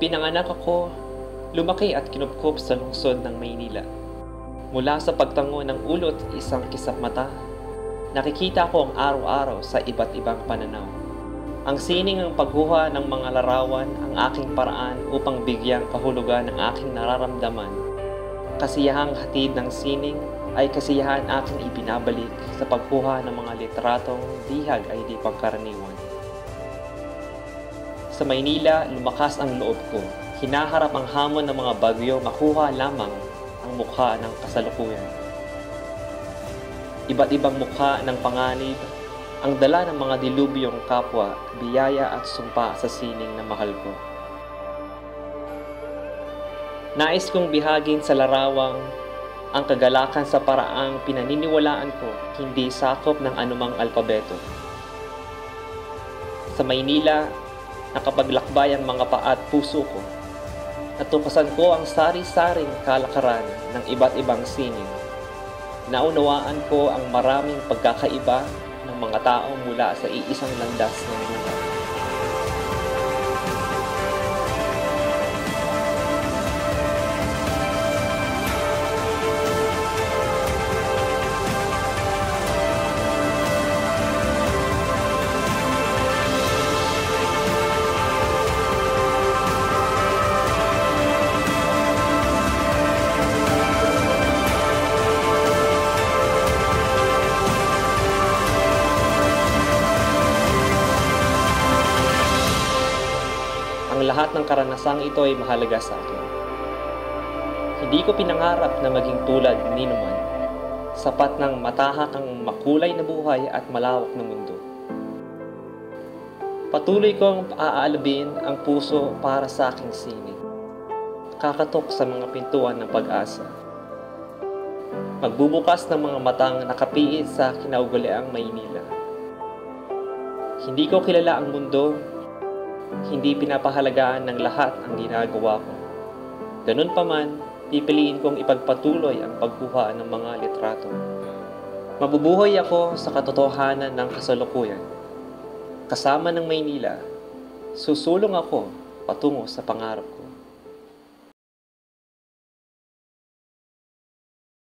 Ipinanganak ako, lumaki at kinupkup sa lungsod ng Maynila. Mula sa pagtango ng ulot isang kisap mata, nakikita ko ang araw-araw sa iba't ibang pananaw. Ang sining ang pagkuha ng mga larawan ang aking paraan upang bigyang kahulugan ang aking nararamdaman. Kasiyahang hatid ng sining ay kasiyahan aking ibinabalik sa pagkuha ng mga litratong dihag ay di pagkaraniwan. Sa Maynila, lumakas ang loob ko. Hinaharap ang hamon ng mga bagyo, makuha lamang ang mukha ng kasalukuyan. Iba't ibang mukha ng panganib, ang dala ng mga dilubyong kapwa, biyaya at sumpa sa sining na mahal ko. Nais kong bihagin sa larawang ang kagalakan sa paraang pinaniniwalaan ko, hindi sakop ng anumang alpabeto. Sa Maynila, nakapaglakbay ang mga paa at puso ko. Natuklasan ko ang sari-saring kalakaran ng iba't ibang sining. Naunawaan ko ang maraming pagkakaiba ng mga tao mula sa iisang landas ng buhay. Ang lahat ng karanasang ito ay mahalaga sa akin. Hindi ko pinangarap na maging tulad ni Numan. Sapat ng matahak ang makulay na buhay at malawak na mundo. Patuloy kong aaalabin ang puso para sa aking sining. Kakatok sa mga pintuan ng pag-asa. Magbubukas ng mga matang nakapiit sa kinaugaliang Maynila. Hindi ko kilala ang mundo. Hindi pinapahalagaan ng lahat ang ginagawa ko. Ganun pa man, pipiliin kong ipagpatuloy ang pagkuha ng mga litrato. Mabubuhay ako sa katotohanan ng kasalukuyan. Kasama ng Maynila, susulong ako patungo sa pangarap.